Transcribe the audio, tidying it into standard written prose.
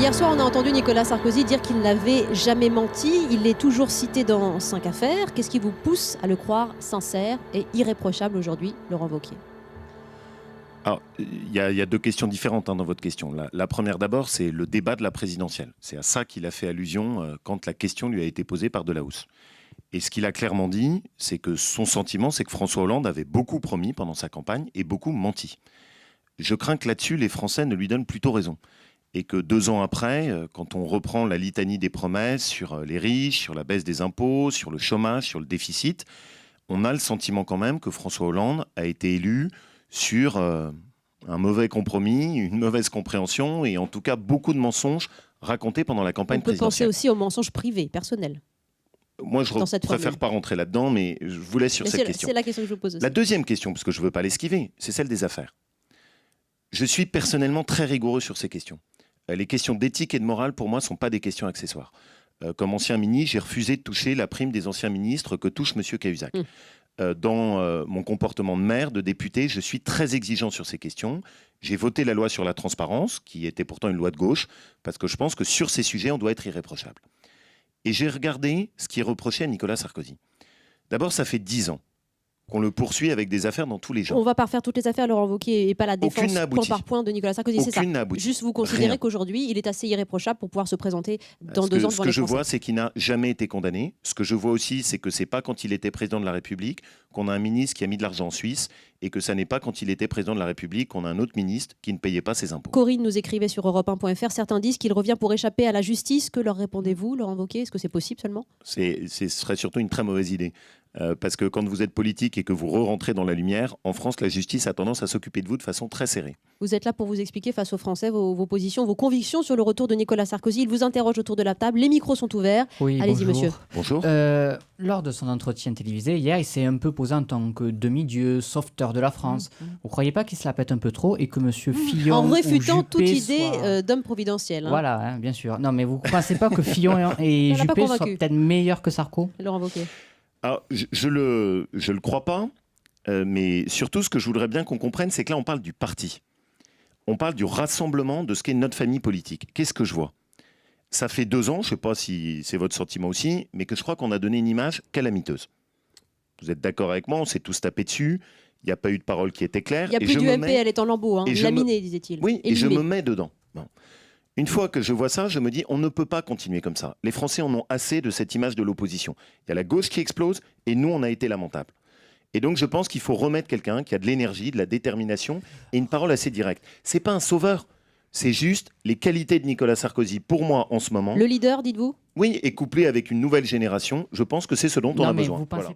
Hier soir, on a entendu Nicolas Sarkozy dire qu'il n'avait jamais menti. Il est toujours cité dans 5 affaires. Qu'est-ce qui vous pousse à le croire sincère et irréprochable aujourd'hui, Laurent Wauquiez? Alors, il y a deux questions différentes dans votre question. La première d'abord, c'est le débat de la présidentielle. C'est à ça qu'il a fait allusion quand la question lui a été posée par Delahousse. Et ce qu'il a clairement dit, c'est que son sentiment, c'est que François Hollande avait beaucoup promis pendant sa campagne et beaucoup menti. Je crains que là-dessus, les Français ne lui donnent plutôt raison. Et que 2 ans après, quand on reprend la litanie des promesses sur les riches, sur la baisse des impôts, sur le chômage, sur le déficit, on a le sentiment quand même que François Hollande a été élu sur un mauvais compromis, une mauvaise compréhension et en tout cas beaucoup de mensonges racontés pendant la campagne présidentielle. On peut penser aussi aux mensonges privés, personnels. Moi, je préfère pas rentrer là-dedans, mais je vous laisse sur cette question. C'est la question que je vous pose aussi. La deuxième question, parce que je ne veux pas l'esquiver, c'est celle des affaires. Je suis personnellement très rigoureux sur ces questions. Les questions d'éthique et de morale, pour moi, ne sont pas des questions accessoires. Comme ancien ministre, j'ai refusé de toucher la prime des anciens ministres que touche M. Cahuzac. Dans mon comportement de maire, de député, je suis très exigeant sur ces questions. J'ai voté la loi sur la transparence, qui était pourtant une loi de gauche, parce que je pense que sur ces sujets, on doit être irréprochable. Et j'ai regardé ce qui est reproché à Nicolas Sarkozy. D'abord, ça fait 10 ans qu'on le poursuit avec des affaires dans tous les genres. On va pas refaire toutes les affaires, Laurent Wauquiez, et pas la défense point par point de Nicolas Sarkozy. C'est ça. Juste vous considérez qu'aujourd'hui, il est assez irréprochable pour pouvoir se présenter dans 2 ans devant les Français. Ce que je vois, c'est qu'il n'a jamais été condamné. Ce que je vois aussi, c'est que c'est pas quand il était président de la République qu'on a un ministre qui a mis de l'argent en Suisse et que ça n'est pas quand il était président de la République qu'on a un autre ministre qui ne payait pas ses impôts. Corinne nous écrivait sur Europe1.fr, certains disent qu'il revient pour échapper à la justice. Que leur répondez-vous, Laurent Wauquiez? Est-ce que c'est possible seulement? Ce serait surtout une très mauvaise idée. Parce que quand vous êtes politique et que vous re-rentrez dans la lumière, en France, la justice a tendance à s'occuper de vous de façon très serrée. Vous êtes là pour vous expliquer face aux Français vos positions, vos convictions sur le retour de Nicolas Sarkozy. Il vous interroge autour de la table. Les micros sont ouverts. Oui, allez-y, monsieur. Bonjour. Lors de son entretien télévisé, hier, il s'est un peu posé en tant que demi-dieu, sauveteur de la France. Vous ne croyez pas qu'il se la pète un peu trop et que M. Fillon en réfutant ou Juppé toute idée d'homme providentiel. Voilà, hein, bien sûr. Non, mais vous ne pensez pas que Fillon et Juppé soient peut-être meilleurs que Sarko? Laurent Wauquiez. Alors, je le crois pas, mais surtout ce que je voudrais bien qu'on comprenne, c'est que là on parle du parti. On parle du rassemblement de ce qu'est notre famille politique. Qu'est-ce que je vois? Ça fait 2 ans, je ne sais pas si c'est votre sentiment aussi, mais que je crois qu'on a donné une image calamiteuse. Vous êtes d'accord avec moi? On s'est tous tapé dessus. Il n'y a pas eu de parole qui était claire. Il n'y a plus d'UMP, elle est en lambeaux, hein, laminée, disait-il. Oui, et je me mets dedans. Bon. Une fois que je vois ça, je me dis, on ne peut pas continuer comme ça. Les Français en ont assez de cette image de l'opposition. Il y a la gauche qui explose et nous, on a été lamentable. Et donc, je pense qu'il faut remettre quelqu'un qui a de l'énergie, de la détermination et une parole assez directe. C'est pas un sauveur. C'est juste les qualités de Nicolas Sarkozy, pour moi, en ce moment. Le leader, dites-vous? Oui, et couplé avec une nouvelle génération, je pense que c'est ce dont on a besoin. Vous pensez pas